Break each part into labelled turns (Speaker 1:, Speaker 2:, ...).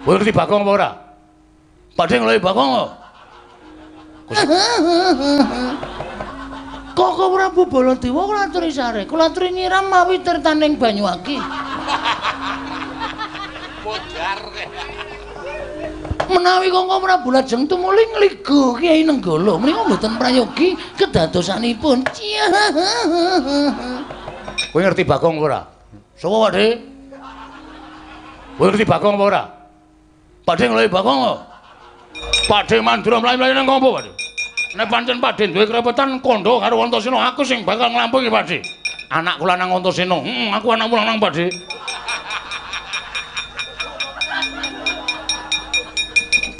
Speaker 1: Kowe ngerti Bagong apa ora? Padhe ngelohi Bagong kok.
Speaker 2: Koko Prabu Baladewa kula aturi sare, kula aturi nyiram mawi tirtaning Banyuwangi.
Speaker 3: Modar.
Speaker 2: Menawi Koko Prabu lajeng tumuli ngligo Kyai Nenggala, menika mboten prayogi kedadosanipun.
Speaker 1: Kowe ngerti Bagong apa ora? Sapa Pakde? Kowe ngerti Bagong apa ora? Pakde ngelohi Bagong kok. Pakde Mandura mlayu-mlayu nang ngopo, Pakde? Nek pancen Pakde duwe kerepetan kondo karo Antasena, aku sing bakal nglampahi, Pakde. Anak kula nang Antasena. Aku anakmu nang Pakde.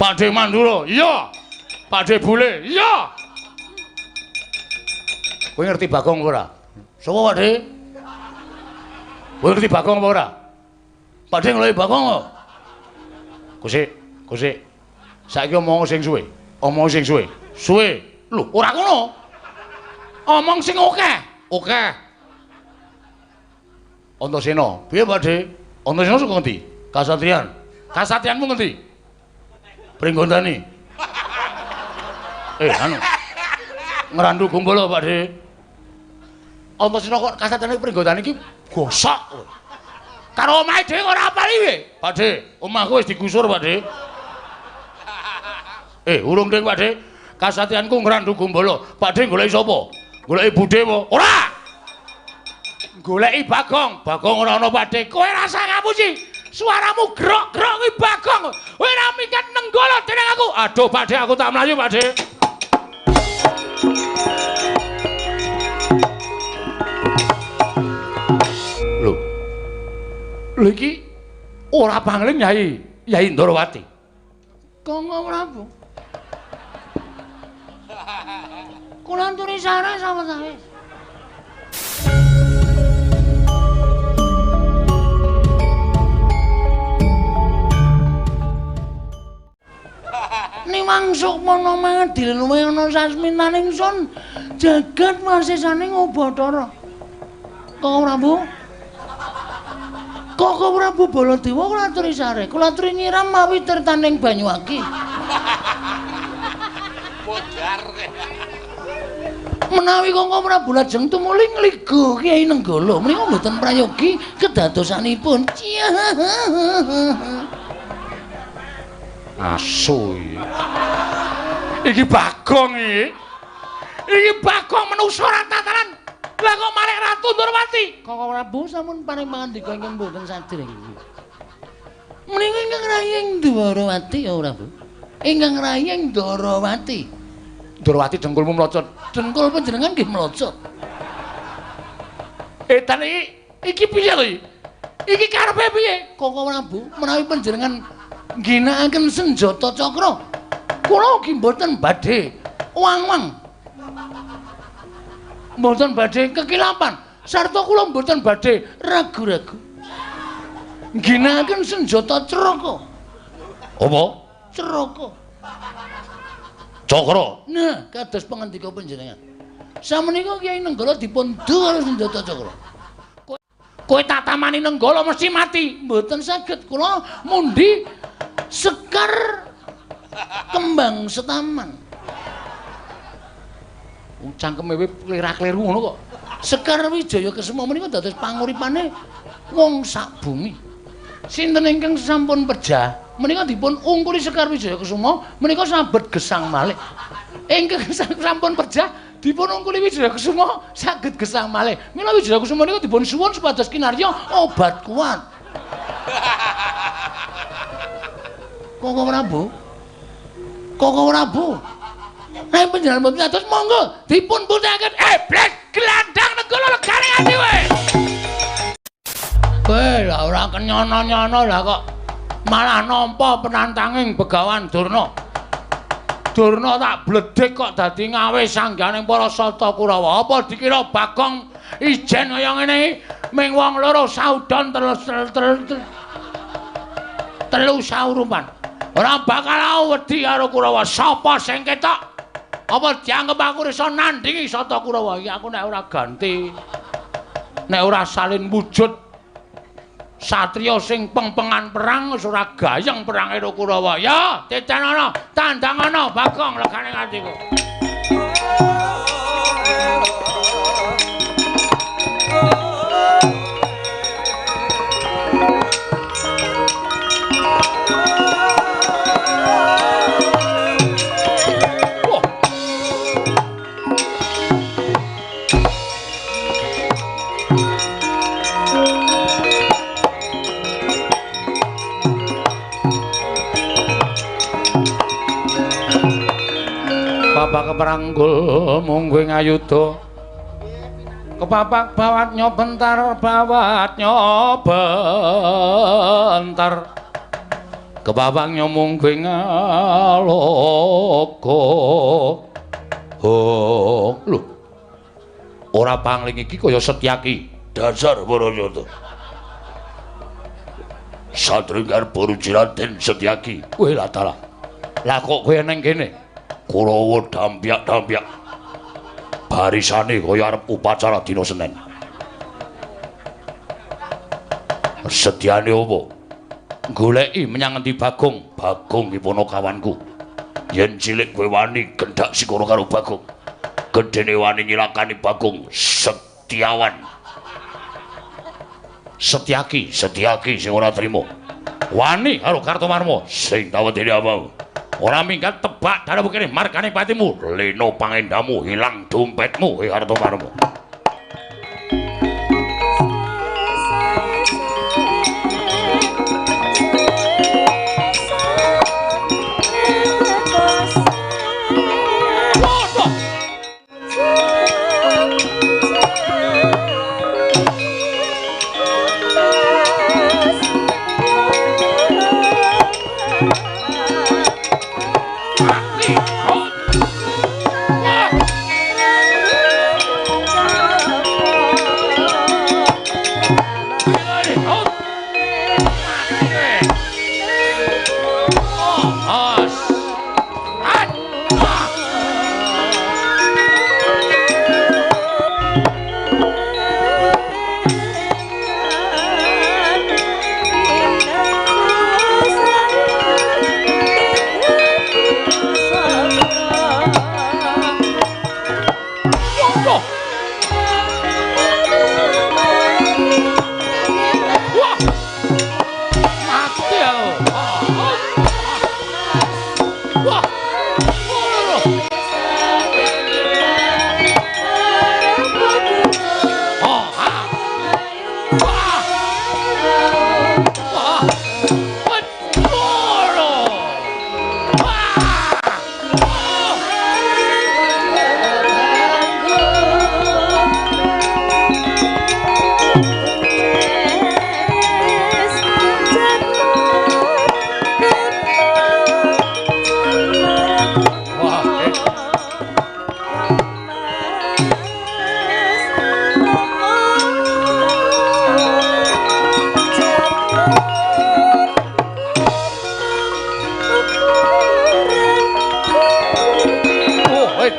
Speaker 1: Pakde Mandura, iya. Pakde Bule, iya. Kowe ngerti Bagong apa ora? Sapa, Pakde? Kowe ngerti Bagong apa ora? Pakde ngelohi Bagong kok. Kusik. Saiki omong sing suwe. Omong sing suwe. Suwe. Lho, ora ngono. Omong sing akeh. Akeh. Antasena, piye, Pakde? Antasena saka ngendi? Kasatriyan. Kasatriyanmu ngendi? Pringgondani. Anu. Ngrandu Gumbala, Pakde. Antasena kok kasatriyan Pringgondani iki gosok. Karo omahe dhewe ora apali piye? Pakde, omahku wis digusur, Pakde. Urung ding, Pakde. Kasatriyanku ngrandu Gumbala. Pakde goleki sapa? Goleki Budhe apa? Ora. Goleki Bagong. Bagong ora ana, Pakde. Kowe rasa ngapusi. Suaramu grok-grok kuwi Bagong. Kowe ora minggat Nenggala dening aku. Aduh, Pakde, aku tak mlayu, Pakde. Lho iki ora pangling Yai Ndrawati.
Speaker 2: Koko Prabu. Kula aturi sare sawetawis. Niwang Sukmana mangadil luwih ana sasminaning sun jagat wasesane Bathara. Koko Prabu. Koko Prabu Baladewa kula aturi sare, kula aturi nyiram mawi tirtaning Banyuwangi.
Speaker 3: Modar.
Speaker 2: Menawi Koko Prabu lajeng tumuli ngligo Kyai Nenggala, menika mboten prayogi kedadosanipun.
Speaker 1: Asu iki Bagong iki. Iki Bagong menungsa ora tataran. Lah kok marek Ratu Ndrawati.
Speaker 2: Koko Prabu sampun paring pangandika ingkang mboten sadèrèng iki. Menika ingkang rayeng Ndrawati ya Prabu. Ingkang rayeng Ndrawati.
Speaker 1: Ndrawati dengkulmu mlocot.
Speaker 2: Dengkul panjenengan nggih mlocot.
Speaker 1: Edan iki piye lho iki? Iki karepe piye?
Speaker 2: Koko Prabu, menawi panjenengan ngginakaken senjata cakra, kula ugi mboten badhe wang-wang. Mboten badhe kekilapan, sarta kula mboten badhe ragu-ragu. Ngginakaken senjata ceraka.
Speaker 1: Apa?
Speaker 2: Ceraka.
Speaker 1: Cakra.
Speaker 2: Nah, kados pangandika panjenengan. Sameneika Kyai Nenggala dipun karo senjata cakra.
Speaker 1: Kowe tatamani Nenggala mesti mati.
Speaker 2: Mboten saged, kula mundi Sekar Kembang Setaman.
Speaker 1: Cangkeme kowe klira-kliru ngono kok.
Speaker 2: Sekar Wijaya Kesuma menika dados panguripane wong sak bumi. Sinten ingkang sampun pejah menika dipun ungkuli Sekar Wijaya Kesuma menika sabet gesang malih. Ingkang sampun pejah dipun ungkuli Wijaya Kesuma saged gesang malih. Mila Wijaya Kesuma menika dipun suwun supados kinarya obat kuat. Koko Prabu. Koko Prabu. Nek panjenengan mboten atus monggo dipun putraken blek gelandang Nenggala legane ati wae. Kowe lha ora kenyono-nyono lah kok malah nampa penantanging Begawan Durna. Durna tak bledhek kok dadi ngawe sangganing para Sata Kurawa. Apa dikira Bagong ijen kaya ngene iki ming wong loro saudon telu saurupan. Ora bakal wedi karo Kurawa. Sapa sing ketok? Apa dianggep aku iso nandingi Sata Kurawa iki? Aku nek ora ganti, nek ora salin wujud satriya sing pengpengan perang wis ora gayeng perange Kurawa. Ya, tecanana, tandangana Bagong legane atiku. Bapak keperanggul mungguing ayuda kepapak bawat nyobentar kepapak nyomungguing aloka lho ora pangling iki kaya Setyaki
Speaker 1: dasar Barayata Satringgar Barujiranten Setyaki
Speaker 2: kowe lah dalah lah kok kowe neng kene
Speaker 1: Kurawa dampyak-dampyak barisane kaya arep upacara dina Senin. Sedyane apa? Goleki menyang endi Bagong? Bagong iki ponokawanku. Yen cilik kowe wani gendhak sikara karo Bagong. Gedene wani nyilakani Bagong Setyawan. Setyaki sing ora trima. Wani karo Kartomarma sing tawedene apa? Ora minggat tebak daramu kene margane patimu leno pangendamu hilang dompetmu Kartomarma.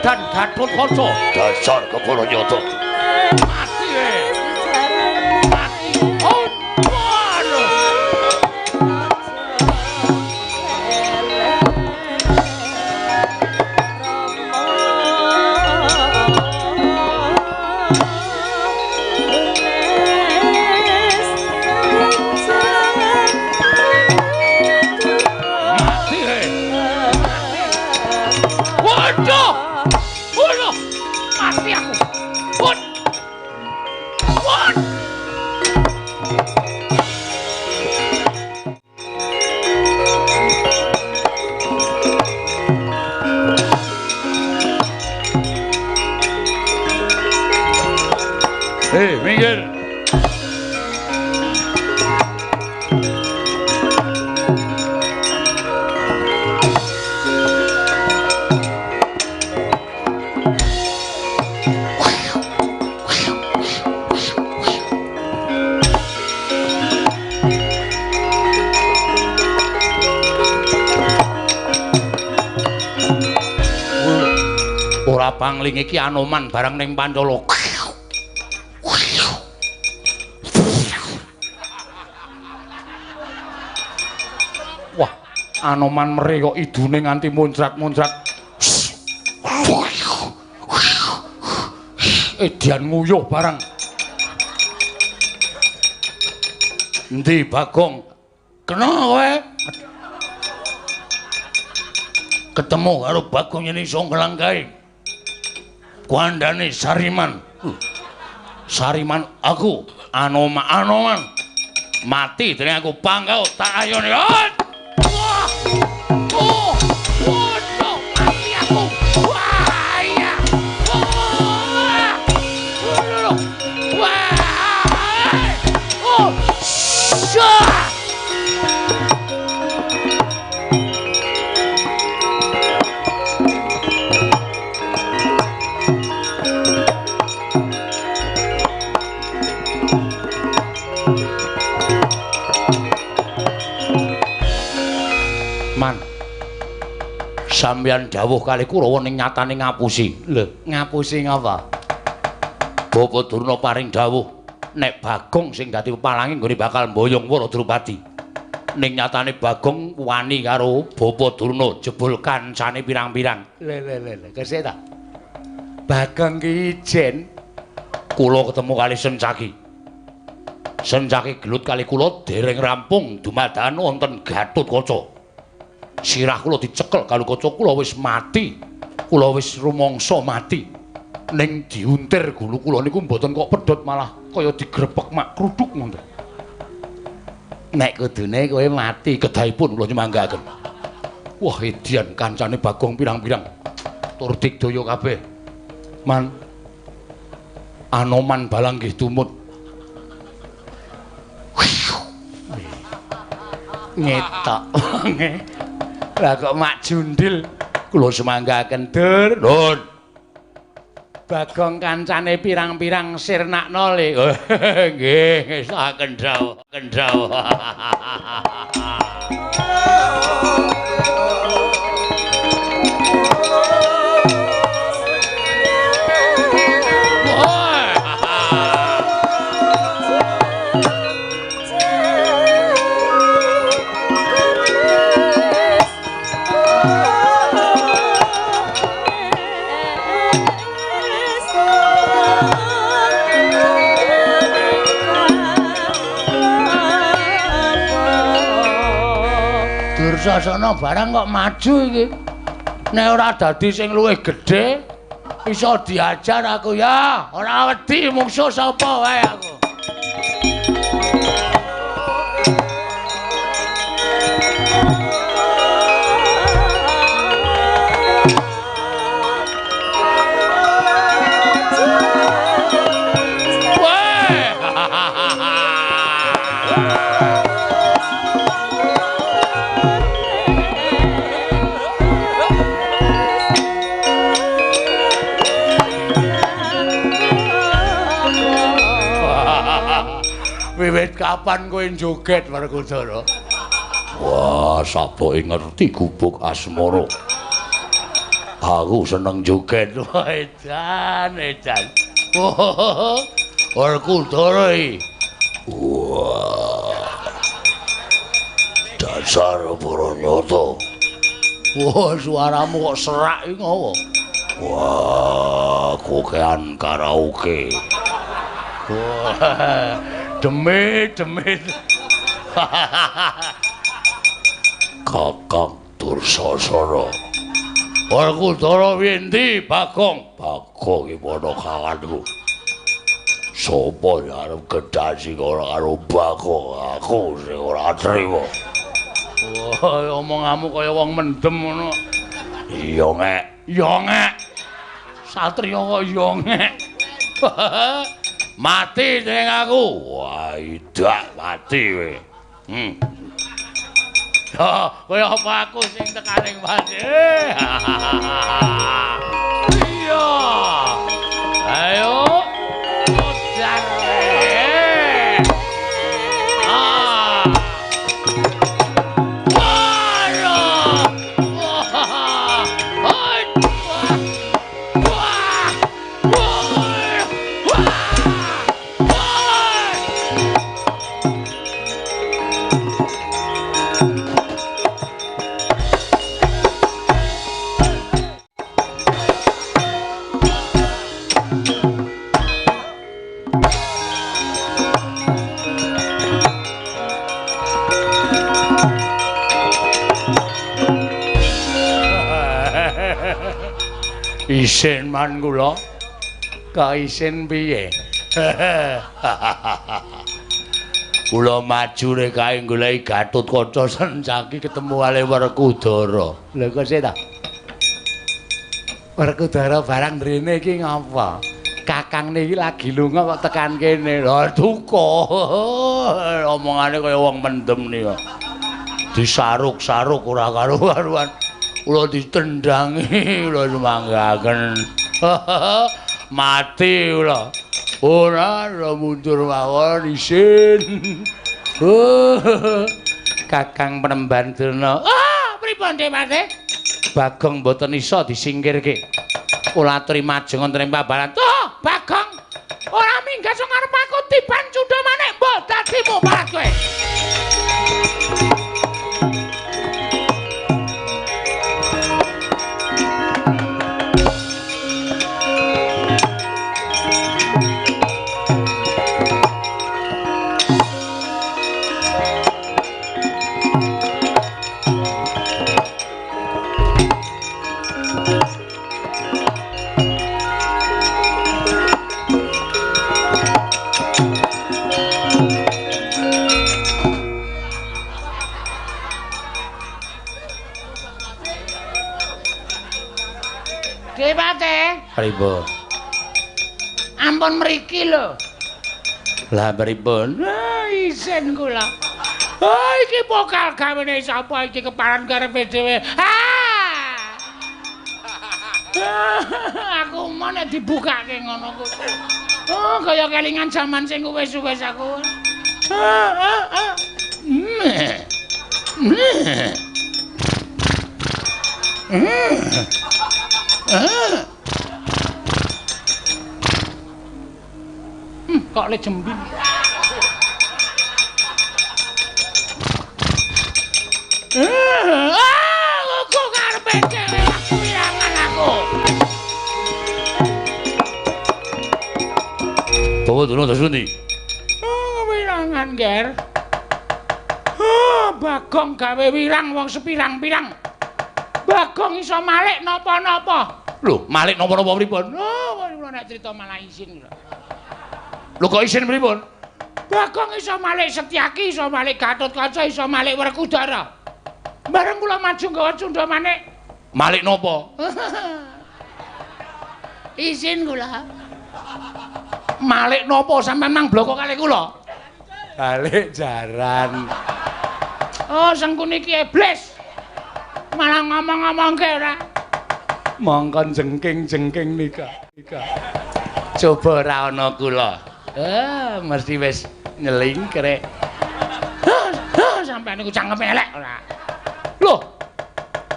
Speaker 2: Dan Gatotkaca
Speaker 1: dasar Kebarayata
Speaker 2: mati mati oh waduh minggir. Ora pangling iki Anoman barang ning Pancala. Anoman mere kok idune nganti muncrat-muncrat. Edian nguyuh barang. Endi Bagong? Kena kowe? Ketemu karo Bagong yen iso nglangkahi. Kuandane Sariman. Sariman aku Anoman mati dening aku pangkau tak ayone. Wah! Oh! Waduh, mati aku. Wah, iya. Wah! Oh! Syah! Man, sampeyan dawuh kali Kurawa ning nyatane ngapusi. Lho, ngapusi ngapa? Bapak Durna paring dawuh nek Bagong sing dadi pepalangi nggone bakal mboyong Wara Drupadi. Ning nyatane Bagong wani karo Bapak Durna jebul kancane pirang-pirang. Le, kesih ta? Bagong ki ijen kula ketemu kali Sencaki. Sencaki gelut kali kula dereng rampung dumadakan wonten Gatotkaca. Sirah kula dicekel kalau kaca kula wis mati. Kula wis rumangsa mati. Ning diuntir gulu kula niku mboten kok pedhot malah kaya digrebek mak kruduk ngoten. Nek kudune kowe mati kedahipun kula nyemanggaken. Wah, edian kancane Bagong pirang-pirang. Tur digdaya kabeh. Man Anoman balang nggih tumut. Ngetok. Lah kok mak jundil kula semanggaken dur. Nun. Bagong kancane pirang-pirang sirnakno le. Nggih, saken dawuh. Dursasana barang kok maju iki. Nek ora dadi sing luwih gedhe, iso diajar aku ya. Ora wedi mungsuh sapa wae aku. Wiwit kapan kowe joget Werkudara? Wah, sapa ngerti gubuk asmara. Aku seneng joget. Wah, edan. Wah, Werkudara iki. Wah. Dasar Bronyoto. Wah, suaramu kok serak iki ngopo? Wah, kokean karaoke. Wah. Demit. Kakang Dursasana. Werkudara winti Bagong? Bagong iki padha kawanku. Sapa ya arep gedasi karo Bagong? Aku sing ora trima. Wah, omonganmu kaya wong mendem ngono. Iya, Ngek. Satriya kok iya, Ngek. Mati ning aku. Wah, idak mati kowe. Ya, kaya apa aku sing tekaning mati. Iya. Ayo. Ojar.
Speaker 1: Isin man kula. Kaisin piye? Kula maju rek kae goleki Gatotkaca Sancaki ketemu kali Werkudara. Lha kok sih ta? Werkudara barang rene iki ngapa? Kakang niki lagi lunga kok tekan kene. Lha duka. Omongane kaya wong mendem nika. Disaruk-saruk ora karu-karuan. Kula ditendangi, kula semanggaken. Mati kula. Ora mundur mawon isin. Kakang Penemban Durna.
Speaker 2: Pripun Demate?
Speaker 1: Bagong mboten isa disingkirke. Kula aturi majeng wonten ing pabalan.
Speaker 2: Tuh, Bagong. Ora minggat sing arep aku tiban cudha maneh mbok dadi muparat kowe.
Speaker 1: Pripun?
Speaker 2: Ampun mriki lho.
Speaker 1: Lah pripun?
Speaker 2: Isin kula. Iki pokal gawene sapa iki keparan karepe dhewe. Aku mau nek dibukake ngono kuwi. Kaya kelingan jaman sing wis-wis aku. Kok le jembing. Aku karepe dhewe wirangan aku.
Speaker 1: Bawa Durna Dasmini.
Speaker 2: Wirangan, Ger. Bagong gawe wirang wong sepirang-pirang. Bagong iso malik napa-napa.
Speaker 1: Lho, malik napa-napa pripun?
Speaker 2: Kula nek crita malah isin lho.
Speaker 1: Lho kok isin pripun?
Speaker 2: Bagong iso malik Setyaki, iso malik Gatotkaca, iso malik Werkudara. Bareng kula maju nggawa cundha maneh.
Speaker 1: Malik napa?
Speaker 2: Isin kula. Malik napa sampean nang bloko kali kula?
Speaker 1: Balik jaran.
Speaker 2: Oh, sengkune iki iblis. Malah ngomong-ngomongke ora.
Speaker 1: Mongkon jengking-jengking nika. Coba ora ana kula. Mesti wis nyeling krek.
Speaker 2: Sampeyan niku cangkem elek ora. Loh.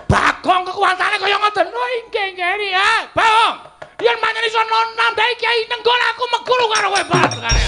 Speaker 2: Bagong kekuatane kaya ngoten. Oh, inggih ngeri ya. Bagong. Yen manyen iso nambahi Kyai Nenggol aku meguru karo kowe banget kare.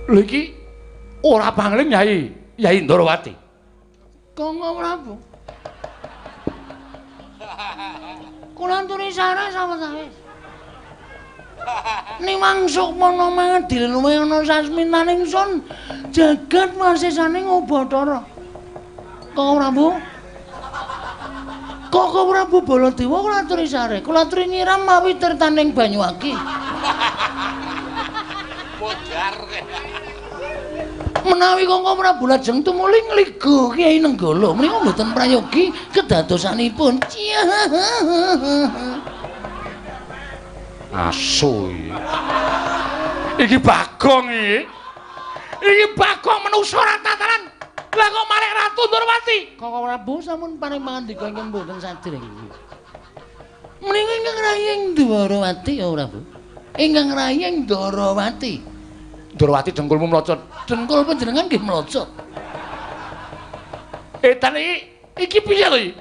Speaker 2: Lho iki ora bangling Yai Ndrawati. Kanggo Prabu. Kula aturi sareng sawetawis. Nimang sukmana mangadil luwih ana sasminaning sun jagat masesane Ngabathara. Kanggo Prabu. Kanggo Prabu Baladewa kula aturi sareng. Kula aturi nyiram mawi tirtaning Banyuwangi.
Speaker 3: Modar.
Speaker 2: Menawi Kanggo Prabu lajeng tumuli ngligo Kyai Nenggala menika mboten prayogi kedadosanipun.
Speaker 1: Asu iki Bagong iki. Iki Bagong menungso ra tataran. Lah kok malih Ratu Ndrawati.
Speaker 2: Kanggo Prabu sampun paring pangandika ingkang mboten sadèrèng. Menika ingkang rayeng Ndrawati ya Prabu. Ingkang rayeng Ndrawati.
Speaker 1: Ndrawati dengkulmu mlocot.
Speaker 2: Dengkul panjenengan nggih mlocot.
Speaker 1: Edan iki piye to iki?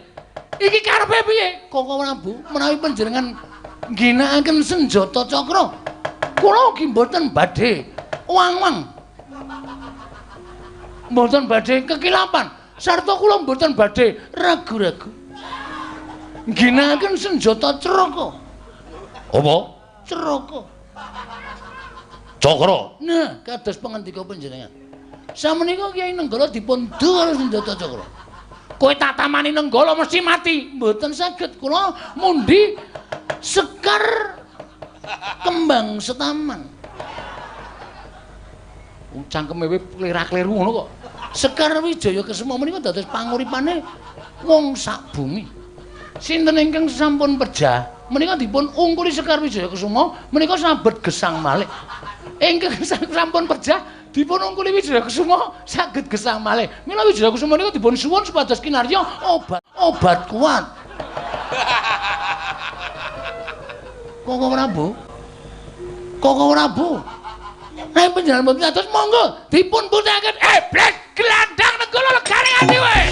Speaker 2: Iki karepe piye? Koko Prabu, menawi panjenengan ngginakaken senjata cakra, kula ugi mboten badhe wang-wang. Mboten badhe kekilapan, sarta kula mboten badhe ragu-ragu. Ngginakaken senjata Ceraka.
Speaker 1: Apa?
Speaker 2: Ceraka.
Speaker 1: Cakra.
Speaker 2: Nah, kados pangandika panjenengan. Sameneika Kyai Nenggala dipun du karo senjata cakra. Kowe tak tamani Nenggala mesti mati. Mboten saged kula mundi Sekar Kembang Setaman. Cangkeme wae klera-kleru ngono kok. Sekar Wijaya Kesema menika dados panguripane wong sak bumi. Sinten ingkang sampun pejah menika dipun ungkuli Sekar Wijaya Kesema menika sabet gesang malih. Ingkang sampun pejah dipun ungkuli Wijaya Kesema saged gesang malih. Mila Wijaya Kesema menika dipun suwun supados kinarya obat kuat. Koko Prabu. Koko Prabu. Nek panjenengan mboten atus monggo dipun puthaken iblis gelandang Nenggala legane ati wae.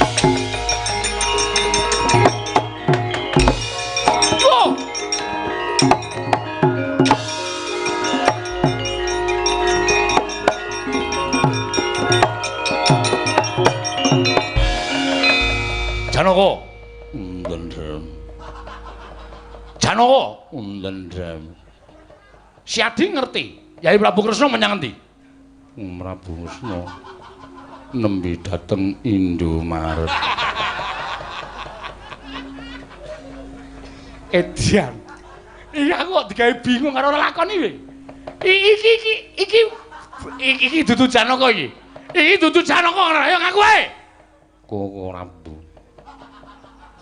Speaker 1: Janaka.
Speaker 2: Ndendrem.
Speaker 1: Janaka.
Speaker 2: Ndendrem.
Speaker 1: Siadi ngerti. Yai Prabu Kresna menyang endi?
Speaker 2: Prabu Kresna nembe dhateng Indomaret.
Speaker 1: Edian. Iya aku kok digawe bingung karo lakoni kowe. Iki dudu Janaka iki. Iki dudu Janaka ayo ngaku ae.
Speaker 2: Koko Prabu.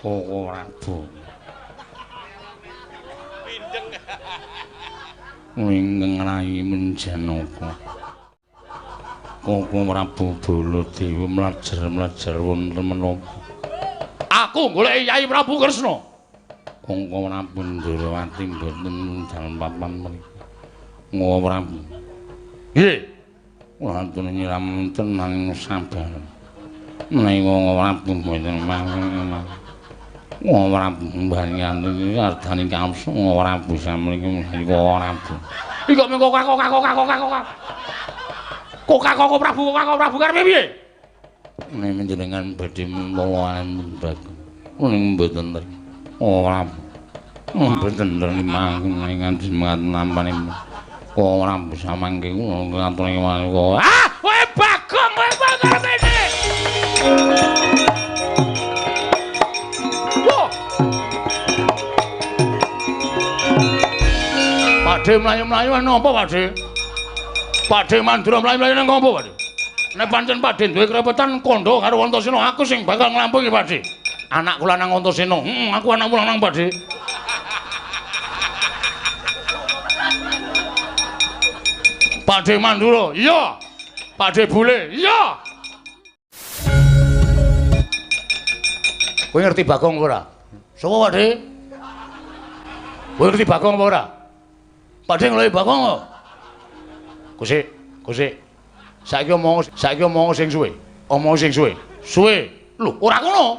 Speaker 2: Koko Prabu. Ingkang rayi Janaka. Koko Prabu Baladewa mlajar-mlajar wonten menapa?
Speaker 1: Aku golek Yai Prabu Kresna.
Speaker 2: Koko Prabu Ndrawati mboten dalem papan mriku. Koko Prabu.
Speaker 1: Nggih.
Speaker 2: Kula aturi nyiram tenan sabar. Menawi Koko Prabu mboten mangke. Koko Prabu mbanyan iki ardane kamsu Koko Prabu samriki Koko Prabu.
Speaker 1: Iki kok mengko Koko Prabu karepe piye?
Speaker 2: Nek panjenengan badhe mulawan bagus. Ning mboten ten. Ora. Mboten terima nganti nampane. Ora bisa mangke kula ngaturi kok.
Speaker 1: Ah, kowe Bagong kowe karepe iki. Yo. Pakde mlayu-mlayu napa Pakde? Pakde mandura mlayu-mlayu nang ngopo Pakde? Nek pancen Pakde duwe kerepetan kandha karo Antasena aku sing bakal nglampungi Pakde. Anak kula nang Antasena. Aku anak kula nang Pakde. Pakde Mandura, iya. Pakde Bule, iya. Kowe ngerti Bagong ora? Sapa Pakde? Kowe ngerti Bagong apa ora? Pakde ngelohi Bagong kok. Kusik. Saiki omong sing suwe. Omong sing suwe. Suwe. Lho, ora ngono.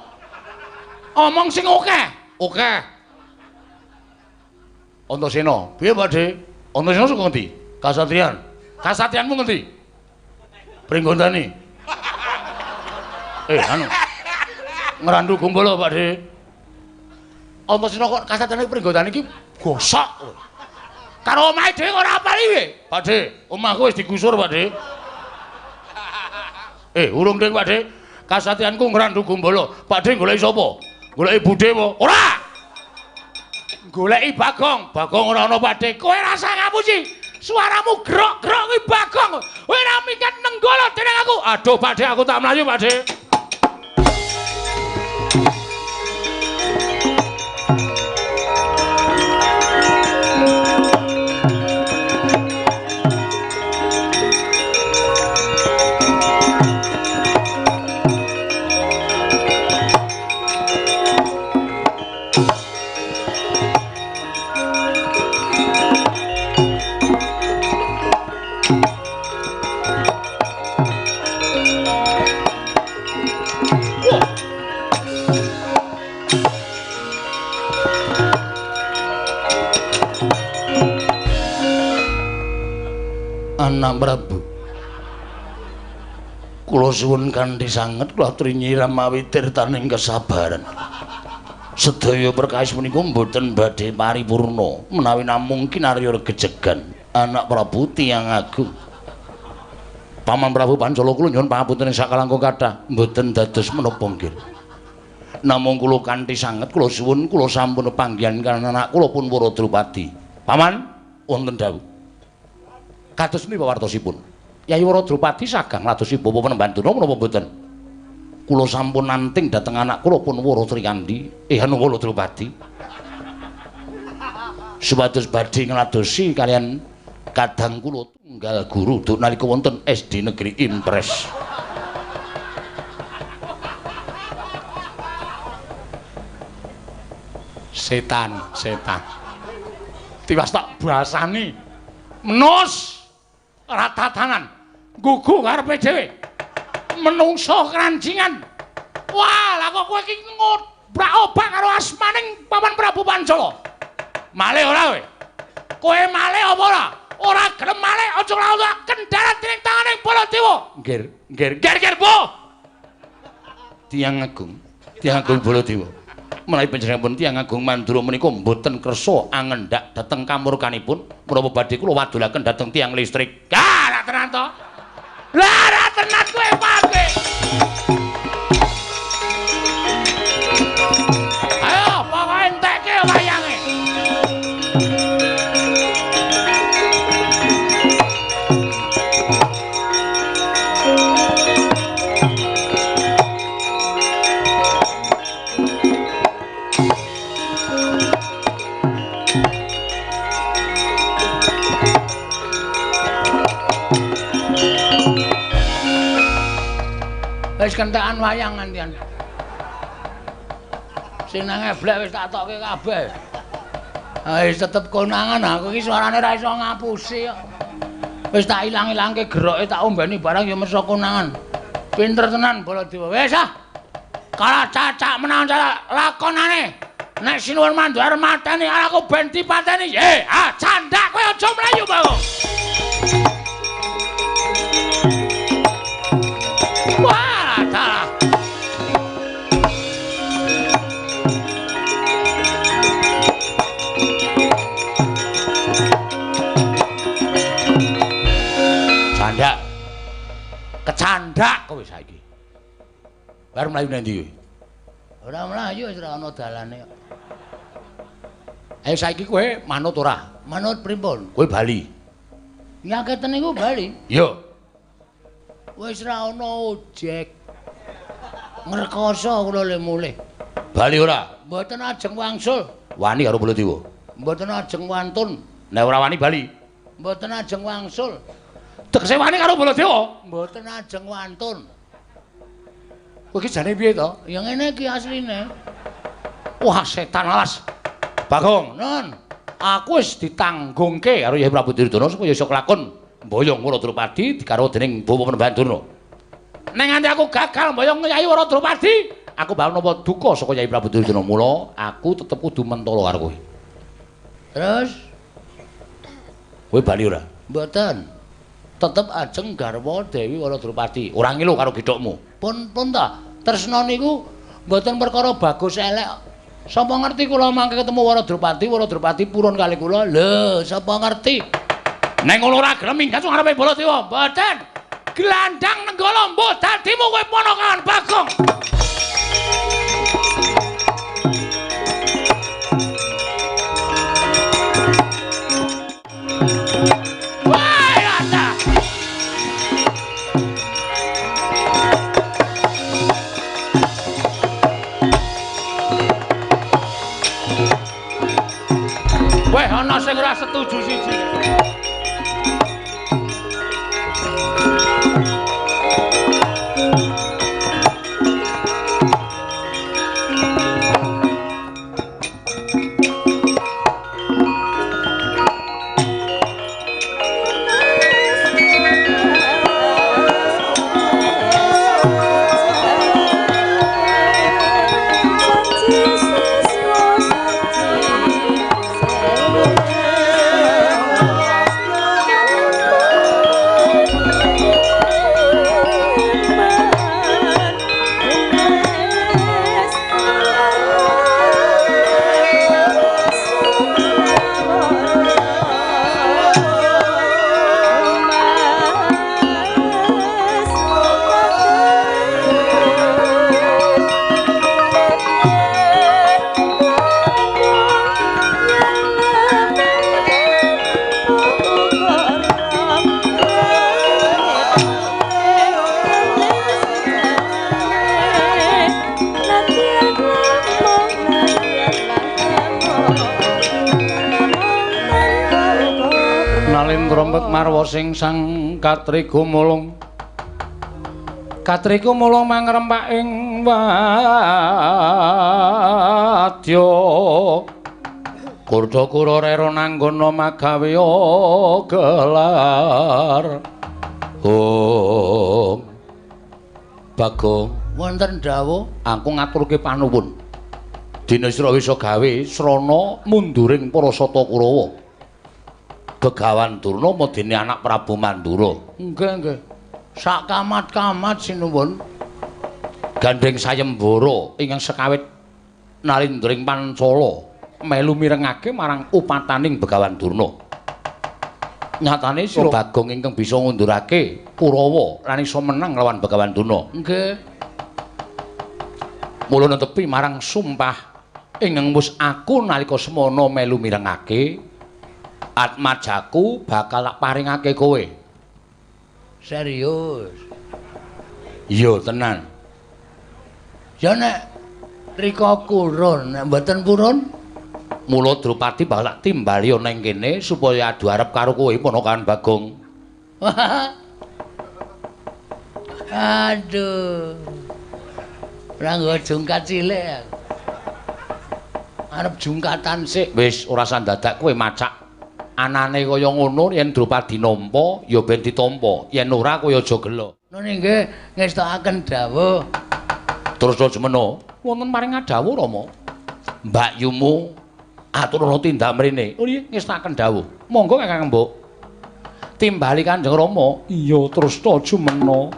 Speaker 1: Omong sing akeh. Akeh. Antasena, piye Pakde? Antasena saka endi? Kasatriyan. Kasatriyanmu ngendi? Pringgondani. Anu. Ngrandu Gumbala, Pakde. Antasena kok kasatriyan Pringgondani iki gosok. Karo omahe dhewe ora apal iki. Pakde, omahku wis digusur, Pakde. Urung ding, Pakde. Kasatriyanku ngrandu Gumbala. Pakde goleki sapa? Goleki budhe apa? Ora. Goleki Bagong. Bagong ora ana, Pakde. Kowe rasa ngapusi. Suaramu grok-grok kuwi Bagong. Kowe ora minggat Nenggala dening aku. Aduh, Pakde, aku tak mlayu, Pakde.
Speaker 2: Anak Prabu. Kula suwun kanthi sanget kula aturi nyiramawi tirtaning kesabaran. Sedaya perkawis menika mboten badhe paripurna menawi namung kinarya gejegan Anak Prabu tiyang agung. Paman Prabu Pancala kula nyuwun pangapunten ing sakalangkung kathah mboten dados menapa nggih. Namung kula kanthi sanget kula suwun kula sampun panggihan kan anak kula pun Waradrupadi. Paman wonten dawuh. Kados menika wartosipun. Yai Waradrupadi sagang ladosi bapa Panembantuna menapa mboten? Kula sampun nanting dhateng anak kula pun Waratriyandi, Ehang Waradrupadi. Supados badhe ngladosi kalian kadang kula tunggal guru duk nalika wonten SD Negeri Impres. Setan. Tiwas tak basani. Menos ratatangan. Gugu karepe dhewe. Menungso kranjingan. Wah, lah kok kowe iki ngobrak-obrak karo asmaning Paman Prabu Pancala. Malih ora kowe? Kowe malih apa ora? Ora gelem malih aja nglawan kendarat dening tanganing Baladewa. Nggir, Bu. Tiyang Agung Baladewa. Menawi panjenenganipun tiyang agung Mandura menika mboten kersa angendhak dhateng kamurkanipun menapa badhe kula wadulaken dhateng tiyang listrik. Lah tenan to. Lah tenan kowe pake. Ayo pokoke entekke wayange. Wis kentekan wayangan tian. Sing nang eblek wis tak tokke kabeh. Wis tetep konangan aku iki suarane ra iso ngapusi kok. Wis tak ilang-ilangke geroke tak ombeni barang ya mesa konangan. Pinter tenan Baladewa. Wis ah. Kala cacak menawa cara lakonane. Nek sinuwun mandhar mateni aku ben dipateni. Candak kowe aja mlayu, Bang. Wah, dalah. Candak. Kecandak kowe saiki. Bar mlayu nang ndi kowe? Ora mlayu wis ora ana dalane kok. Ayo saiki kowe manut ora? Manut pripun? Kowe bali. Nyaketen niku bali? Yo. Wis ra ana ojek. Ngrekoso kula le mulih. Bali ora? Mboten ajeng wangsul. Wani karo Baladewa. Mboten ajeng wantun. Nek ora wani bali. Mboten ajeng wangsul. Tegese wani karo Baladewa? Mboten ajeng wantun. Kowe iki jane piye to? Ya ngene iki asline. Wah, setan alas. Bagong, non. Aku wis ditanggungke karo Yai Prabu Duryudana supaya iso kelakon mboyong Waradrupadi dikaro dening Bapa Panembantuna. Ning nganti aku gagal mboyong Yai Waradrupadi, aku bakal napa duka saka Yai Prabu Duryudana. Mula aku tetep kudu mentala karo kowe. Terus kowe bali ora? Mboten. Tetep ajeng garwa Dewi Waradrupadi. Ora ngilu karo gedhokmu. Pun ta. Tresna niku mboten perkara bagus elek. Sapa ngerti kula mangke ketemu Waradrupadi, Waradrupadi purun kali kula. Lho, sapa ngerti? Nek ngono ora gelem minggat ngarepe Baladewa, mboten. Glandang nenggala mbuh dadimu kowe ponakan Bagong. Wah, ata. Weh, ana sing ora setuju siji. rembek marwa sing sang katriku mulung. Katriku mulung mangrempak ing wadya. Kurda kura rera nanggana magawe gelar. Oh. Bagong, wonten dawuh, aku ngaturke panuwun. Dina sira wis gawe srana munduring para Sata Kurawa. Begawan Durna medene anak Prabu Mandura. Nggih, nggih. Sak kamat-kamat sinuwun. Gandeng sayembara ingkang sekawit nalindring Pancala. Melu mirengake marang upataning Begawan Durna. Nyatane sira Bagong ingkang bisa ngundurake Kurawa lan iso menang lawan Begawan Durna. Nggih. Mula netepi marang sumpah ingkang wis aku nalika semana melu mirengake Atmajaku bakal tak paringake kowe. Serius? Iya tenan. Ya nek rika kurun, nek mboten purun mula Drupadi bakal tak timbali ana ing kene supaya adu arep karo kowe ponakan Bagong. Aduh. Ora nggo jungkat cilik. Arep jungkatan sik. Wis ora sandadak kowe macak. Anane kaya ngono yen Drupadi nampa ya ben ditampa. Yen ora kaya aja gelo. Nune nggih ngestakaken dawuh. Terus semeno wonten maring dawuh Rama. Mbak Yumu aturana tindak mrene. Oh nggih ngestakaken dawuh. Monggo Kakang Mbok. Timbali Kanjeng Rama. Iya terus jumena.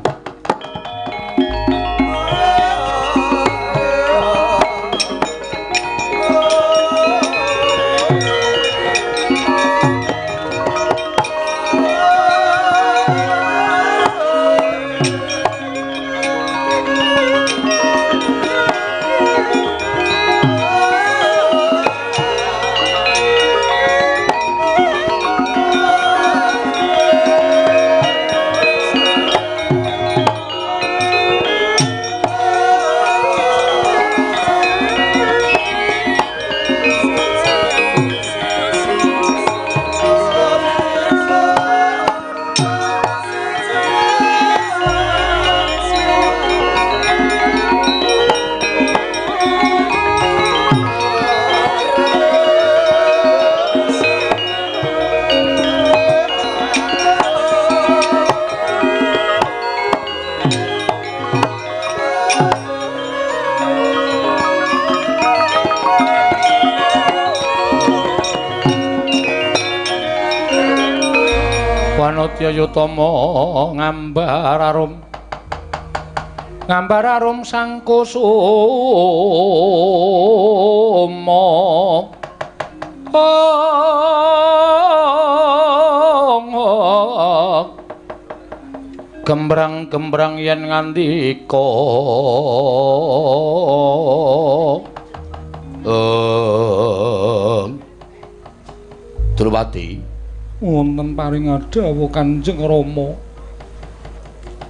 Speaker 2: Wanodya Yutama ngambar arum sang kusuma gembrang-gembrang yen ngandika Drupadi wonten paring dawuh Kanjeng Rama.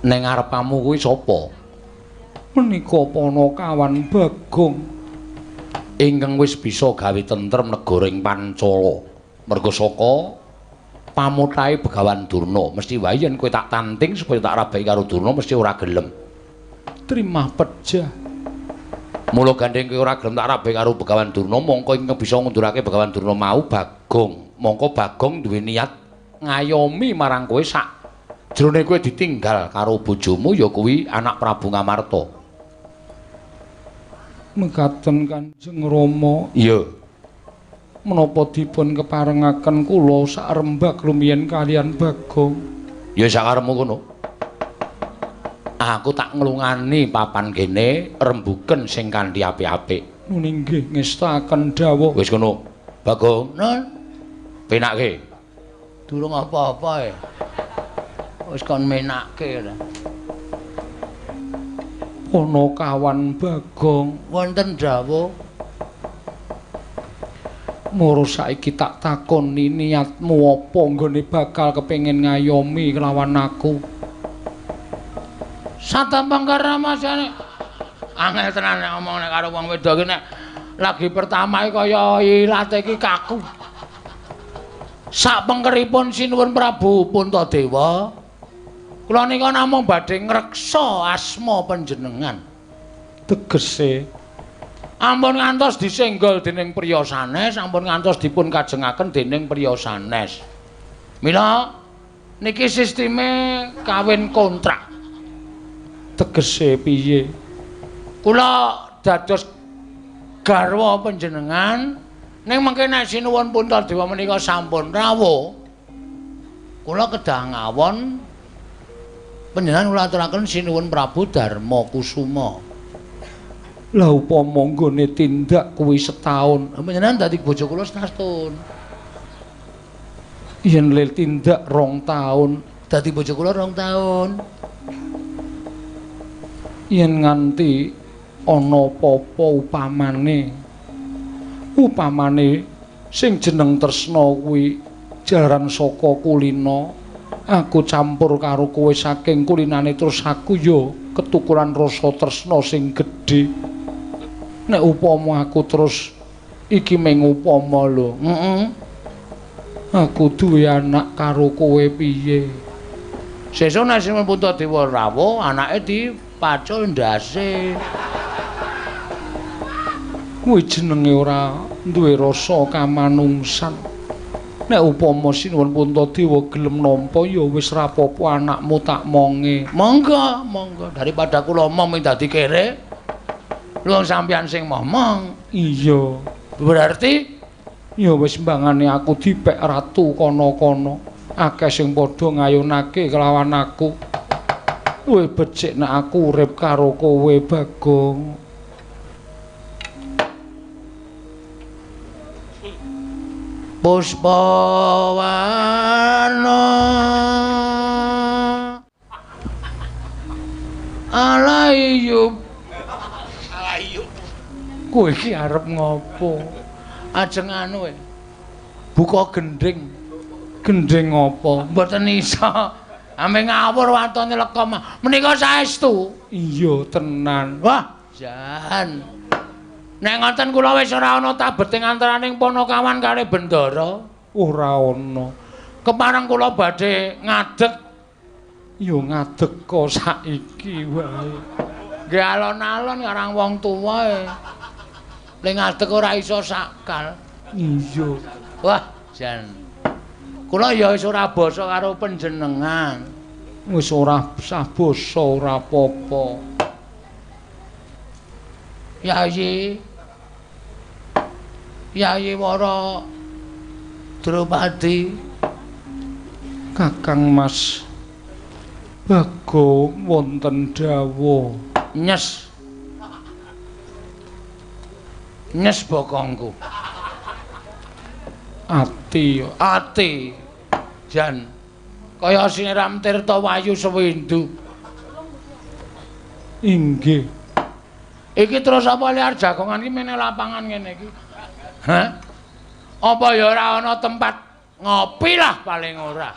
Speaker 2: Ning ngarepamu kuwi sapa? Menika Panakawan Bagong ingkang wis bisa gawe tentrem negara ing Pancala. Merga saka pamutahe Begawan Durna, mesti wae yen kowe tak tanting supaya tak rabai karo Durna mesti ora gelem. Trimah pejah. Mula gandeng kowe ora gelem tak rabai karo Begawan Durna, mongko ingkang bisa ngundurake Begawan Durna mau Bagong. Mongko Bagong duwe niat ngayomi marang kowe sak jroning kowe ditinggal karo bojomu ya kuwi anak Prabu Ngamarta. Mekaten Kanjeng Rama. Iya. Menapa dipun keparengaken kula sak rembag lumiyen kaliyan Bagong? Ya sakarepmu kono. Aku tak nglungani papan kene rembuken sing kanthi apik-apik. Nggih ngestaken dawuh. Wis kono. Bagong. Nun. Penake. Durung apa-apa e. Wis kon menake ta. Panakawan Bagong, wonten dawuh. Moro saiki tak takoni niatmu apa nggone bakal kepengin ngayomi kelawan aku. Satampang karamasane. Angel tenan nek ngomong nek karo wong wedok iki nek lagi pertama iki kaya ilate iki kaku. Sapengkeripun sinuwun Prabu Puntadewa, kula nika namung badhe ngreksa asma panjenengan.
Speaker 1: Tegese
Speaker 2: Ampun ngantos disenggol dening priya sanes, ampun ngantos dipun kajengaken dening priya sanes. Mila niki sisteme kawin kontrak.
Speaker 1: Tegese piye?
Speaker 2: Kula dados garwa panjenengan ning mengke nek sinuwun Puntadewa menika sampun rawuh. Kula kedah ngawon panjenengan kula aturaken sinuwun Prabu Darma Kusuma.
Speaker 1: Lah upama nggone tindak kuwi setahun,
Speaker 2: Panjenengan dadi bojo kula setahun.
Speaker 1: yen lil tindak 2 taun,
Speaker 2: Dadi bojo kula 2 taun.
Speaker 1: yen nganti ana apa-apa upamane sing jeneng tresna kuwi jaran saka kulina, aku campur karo kowe saking kulinane terus aku ya ketukuran rasa tresna sing gedhe. Nek upama aku terus iki mung upama lho, aku duwe anak karo kowe piye?
Speaker 2: Sesuk nek Sinuwun Puntadewa rawuh, anake dipacul ndase.
Speaker 1: Kuwi jenenge ora duwe rasa kamanungsan. Nek upama Sinuwun Puntadewa gelem nampa ya wis ra apa-apa anakmu tak monge.
Speaker 2: Monggo, monggo daripada kula omong dadi kere. Lu sampeyan sing momong.
Speaker 1: Iya,
Speaker 2: Berarti
Speaker 1: ya wis mbangane aku dipek ratu kono-kono. Akeh sing padha ngayunake kelawan aku. Kowe becik nek aku urip karo kowe, Bagong.
Speaker 2: Puspawarna Alayub.
Speaker 1: Kowe iki arep ngopo?
Speaker 2: Ajeng anu buka gending.
Speaker 1: Gending apa?
Speaker 2: Mboten iso. Ame ngawur watone leka menika saestu.
Speaker 1: Iya tenan.
Speaker 2: Wah, jan. Nek ngoten kula wis ora ana tabeting antaraning Panakawan kali Bendara.
Speaker 1: Ora ana.
Speaker 2: Kepareng kula badhe ngadeg.
Speaker 1: Ya ngadeg kok saiki wae.
Speaker 2: Nggih alon-alon karang wong tuwa. Ning ngadeg ora iso sakal.
Speaker 1: Iya.
Speaker 2: Wah, jan. Kula ya wis ora basa karo panjenengan.
Speaker 1: Wis ora sah basa ora apa-apa.
Speaker 2: Yayi Wara Drupadi.
Speaker 1: Kakang Mas Bagong wonten dawuh.
Speaker 2: Nyes. Nyes bokongku. Ati. Jan. Kaya siniram Tirta Wayu Sewindu.
Speaker 1: Inggih.
Speaker 2: Iki terus apa liar jagongan iki meneh lapangan ngene iki. Hah? Apa ya ora ana tempat ngopi lah paling ora.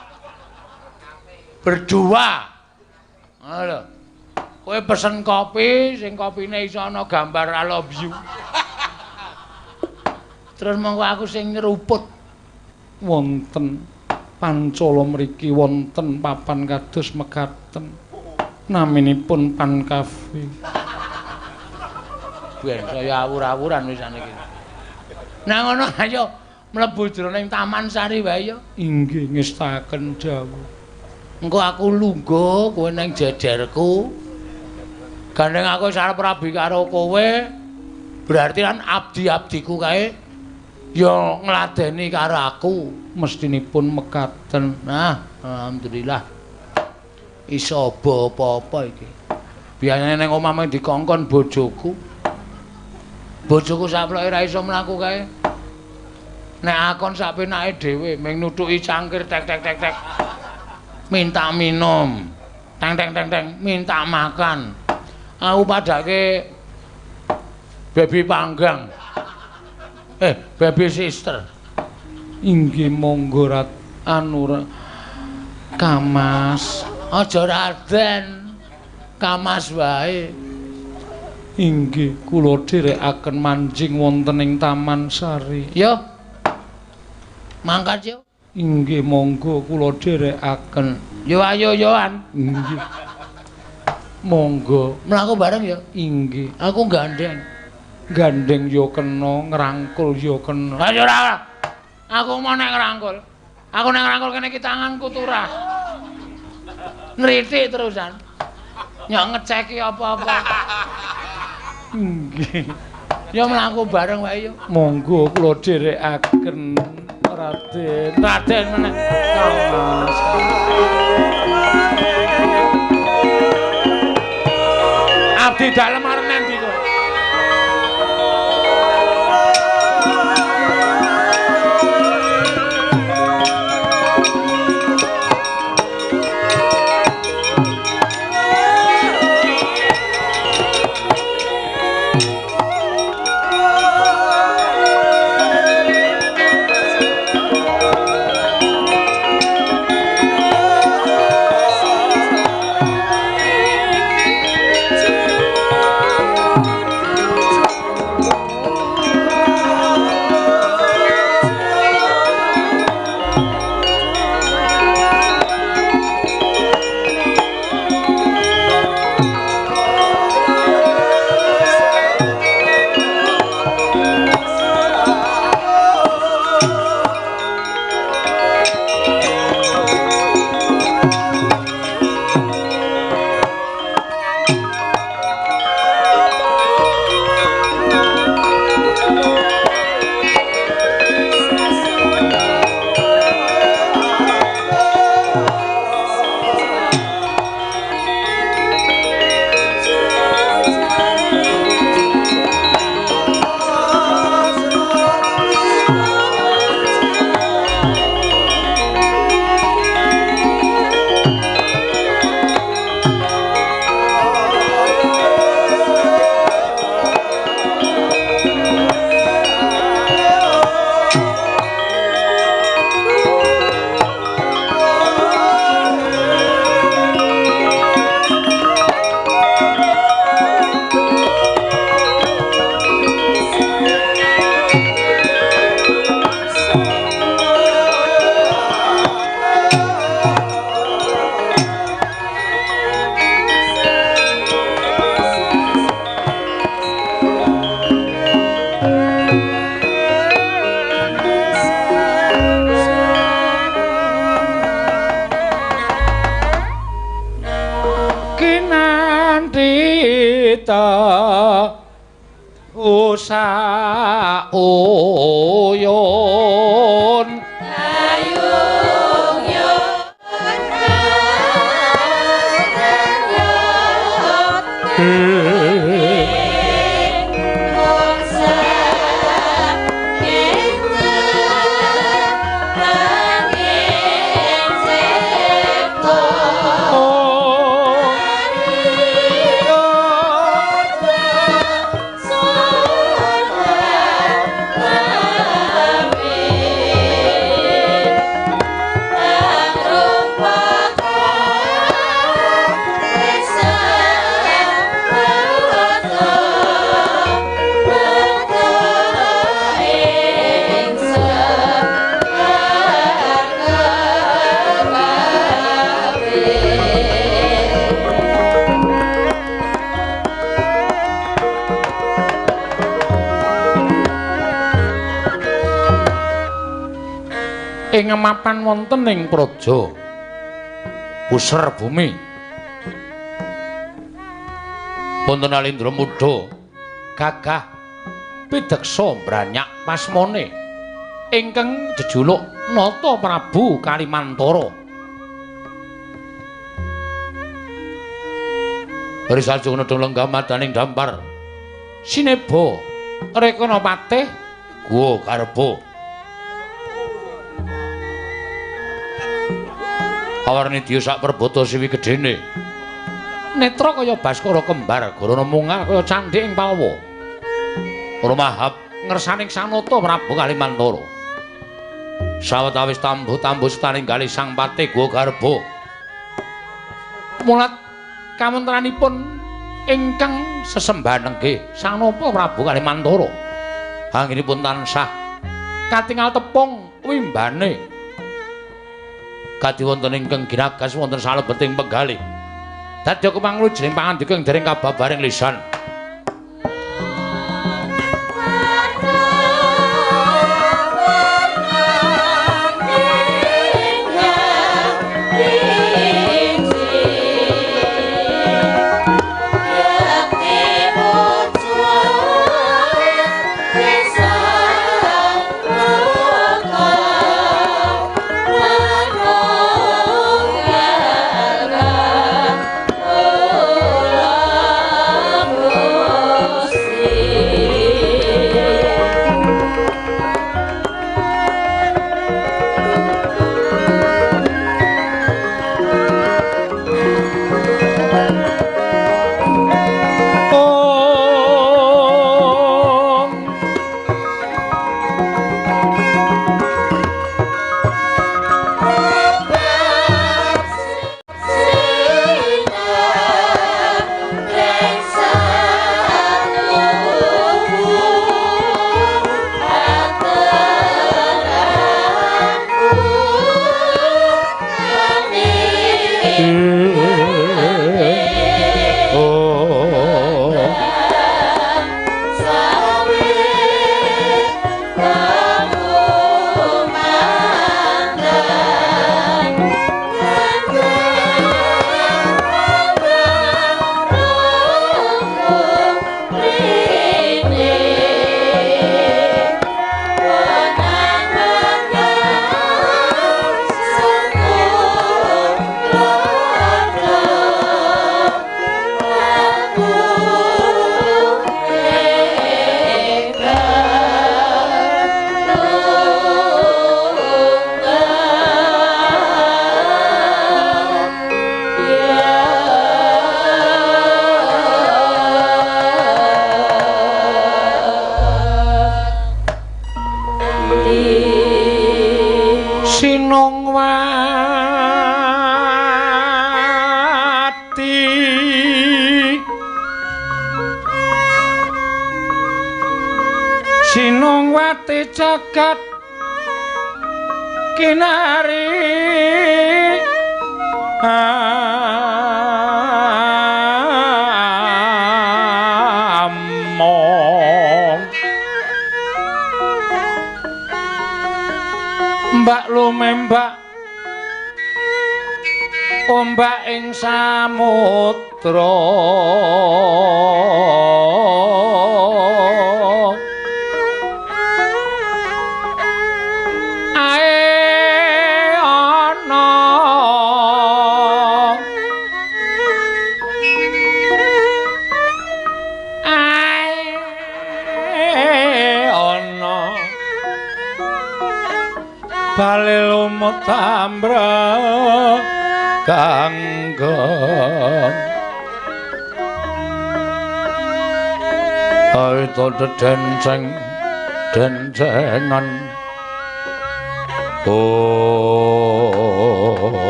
Speaker 2: Berdua. Lho. Kowe pesen kopi, sing kopine iso ana gambar I love you. Terus monggo aku sing nyeruput.
Speaker 1: Wonten Pancala mriki wonten papan kados mekaten. Naminipun Pan Cafe.
Speaker 2: Ben saya awur-awuran wisan iki. Nah ngono ayo mlebu jroning Taman Sari wae ya.
Speaker 1: Inggih ngestaken dawuh.
Speaker 2: Engko aku lungguh kowe nang jejerku. Gandeng aku sarep rabi karo kowe. Berarti kan abdi-abdiku kae ya ngladeni karo aku.
Speaker 1: Mestinipun mekaten.
Speaker 2: Nah, alhamdulillah. Iso apa-apa iki. Biasane ning omah mung dikongkon bojoku. Bojoku saploke ra iso mlaku kae. Nek akon sak penake dhewe mung nutuki cangkir tek. Minta minum. Teng, minta makan. Aku padake baby panggang. Baby sister.
Speaker 1: Inggih monggo rat Kamas.
Speaker 2: Aja Raden. Kamas wae.
Speaker 1: Inggih kula dherekaken manjing wonten ing Taman Sari.
Speaker 2: Yo. Mangkat yo. Inggih monggo kula dherekaken. Yo ayo yoan. Inggih. Monggo. Mlaku bareng ya? Inggih. Aku gandeng. Gandeng yo kena, ngrangkul yo kena. Lah yo ora. Aku mau nek ngrangkul. Aku nek ngrangkul kene iki tanganku turah. Nritik terusan. Nyok ngeceki apa-apa. Nggih. Ya mlaku bareng wae yo. Monggo kula dherekaken Raden. Raden meneh. Abdi dalem arep nendi kowe? Usa uyun ayung ing mapan wonten ing praja puser bumi wonten Alindra Mudha gagah pideksa branyak pasmane ingkang jejuluk Nata Prabu Kalimantara Risalju nedhong lenggah madaning dampar sineba rekana patih guwa karebo awarni diya sak perbata siwi gedene netra kaya baskara kembar garana mungal kaya candhik ing pawa rumahap ngersaning Sanata Prabu Kalimantara sawetawis tambuh-tambuh setaninggali sang patih guwa garba mulat kamontranipun ingkang sesembahan nenggih Sanata Prabu Kalimantara anggenipun tansah katingal tepung wimbane
Speaker 1: kadhi wonten ingkang ginagas wonten salebeting penggalih. Dadya kepanglujening pangandika ing dereng kababaring lisan.
Speaker 2: Sinongwati jagat kinari among mbak lumembak ombak ing samudra bali lumut tambra kanggon aita denceng dencengan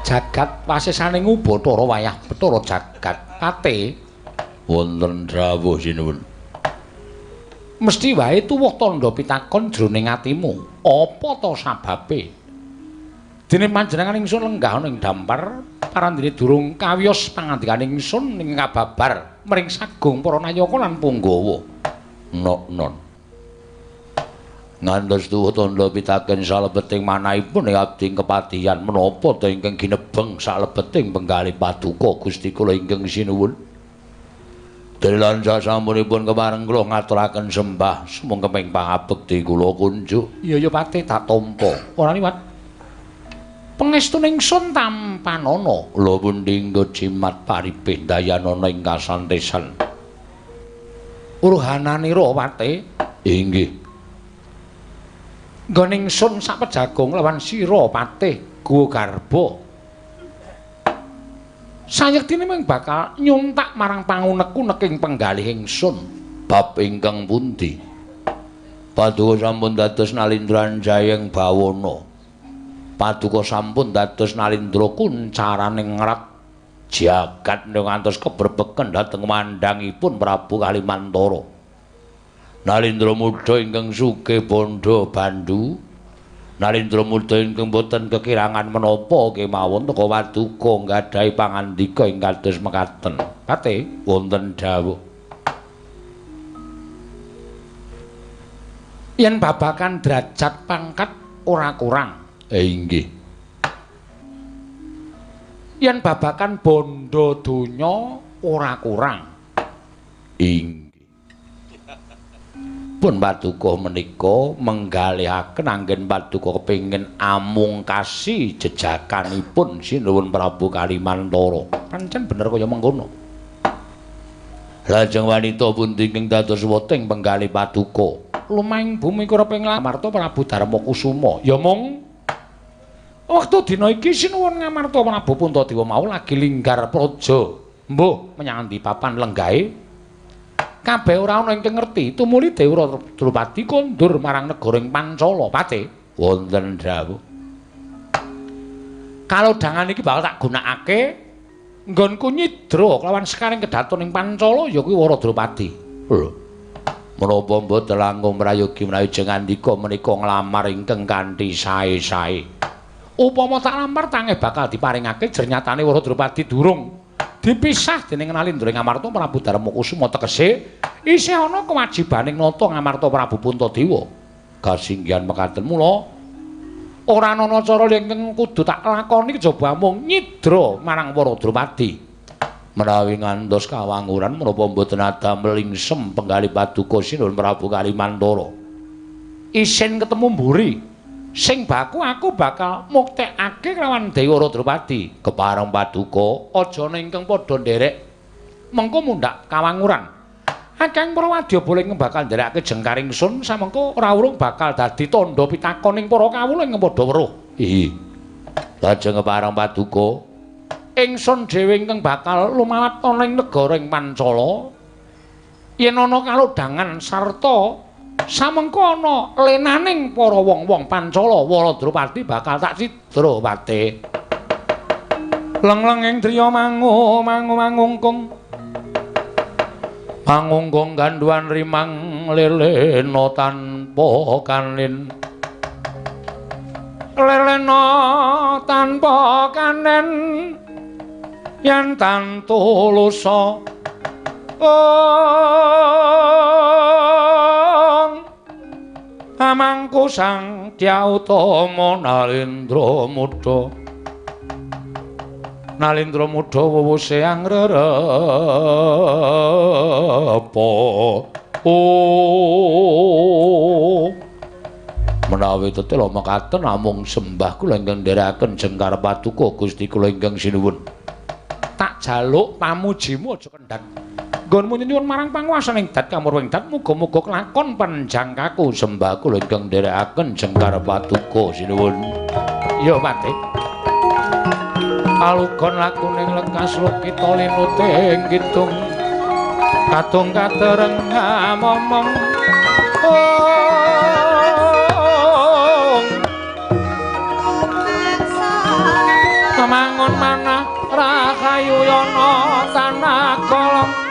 Speaker 2: jagat wasesane ngubathara wayah Bathara jagat kate wonten rawuh sinuwun mesti wae tuwuh tandha pitakon jroning atimu apa ta sababe dene panjenengan ingsun lenggah ing dampar parandene durung kawiyos pangandikaning ingsun ing kababar mring sagung para nayaka lan punggawa non ngantos tuwuh tandha pitaken salebeting manahipun ing abdi kepatihan menapa ta ingkang ginebeng salebeting penggalih paduka Gusti kula ingkang sinuwun Dalan sasampunipun kepareng kula ngaturaken sembah sumangga ping pangabekti kula kunjuk. Iya ya Patih tak tampa. Ora liwat. Pangestuning ingsun tampanana. Lha pundi nggo jimat paripih dayanana ing kasantesan. Uruhananira Patih. Inggih. Nggone ingsun sak pejagong lawan sira Patih Guwa Garba. Sayektine mung bakal nyuntak marang pangunek-uneking penggalih ingsun bab ingkang pundi paduka sampun dados nalindran jayeng bawana paduka sampun dados nalindra kuncaraning ngrat
Speaker 1: jagat ngantos keberbeken dhateng mandhangipun Prabu Kalimantara. Nalindra Muda ingkang sugih bondo bandu, Nalindra Muda ingkang boten kekirangan menapa kemawon teka Paduka nggadahi pangandika ing kados mekaten. Pate wonten dawuh. Yen babakan derajat pangkat ora kurang. Inggih. Yen babakan bondo donya ora kurang. Inggih. Pun Paduka menika menggalihaken anggen Paduka kepengin amungkasi jejakanipun Sinuwun Prabu Kalimantara. Pancen bener kaya mengkono. Lajeng wanita pundi ing dados weting penggalih Paduka. Lumahing bumi kureping Ngamarta Prabu Darmakusuma. Ya mung wektu dina iki Sinuwun Ngamarta Prabu Puntadewa mau lagi linggar praja. Mbuh menyang ndi papan lenggahe? Kabeh ora ana ingkang ngerti tumuli Dewi Drupadi kondur marang negara ing Pancala. Pate wonten dawuh. Kalodhangan iki bakal tak gunakake nggonku nyidra kelawan sekaring kedaton ing Pancala ya kuwi Wara Drupadi. Lho. Menapa mboten langkung mrayogi menawi jengandika menika nglamar ingkang kanthi sae-sae. Upama tak lamar tangeh bakal diparingake jernyatane Wara Drupadi durung dipisah dening Nalindra Ngamarta Prabu Darmakusuma tegese isih ana kewajibaning nata Ngamarta Prabu Puntadewa. Kasinggihan mekaten mula ora ana cara ingkang kudu tak lakoni kejaba mung nyidra marang Wara Drupadi. Menawi ngantos kawanguran menapa mboten adamel lingsem penggalih Paduka Sinuwun Prabu Kalimantara. Isin ketemu mburi sing baku aku bakal muktekake kelawan Dewi Wara Drupadi. Kepareng Paduka aja ingkang padha nderek mengko mundhak kawanguran. Kakang Prawadya boleh bakal nderekake jengkaring sun samengko ora urung bakal dadi tandha pitakoning para kawula ing padha weruh. Ihi. Lajeng kepareng Paduka ingsun dhewe ingkang bakal lumalat ana ing negara ing Pancala. Yen ana kalodhangan sarta samengko ana lenaning para wong-wong Pancala Wara Drupadi bakal tak cidra pate. Leng-leng ing driya mangungkung pangungkung ganduan rimang lelena tanpa kanin lelena tanpa kanen yen tantulusa amangku sang Dyatama Nalindra Muda Nalindra Muda wuwuse angrerepa menawi tetela mekaten namung sembah kula ingkang nderekaken jengkar Paduka Gusti kula ingkang sinuwun tak jaluk pamujimu aja kendhat nggonmu nyuwun marang panguwasaning dat kamurwing dat muga-muga kelakon panjangkaku sembah kula ingkang nderekaken jengkar Paduka sinuwun. Ya Pati. Alugon lakuning lekas lukita linuting kidung kadung katereng momong mangun manah rahayu yana tanah kolong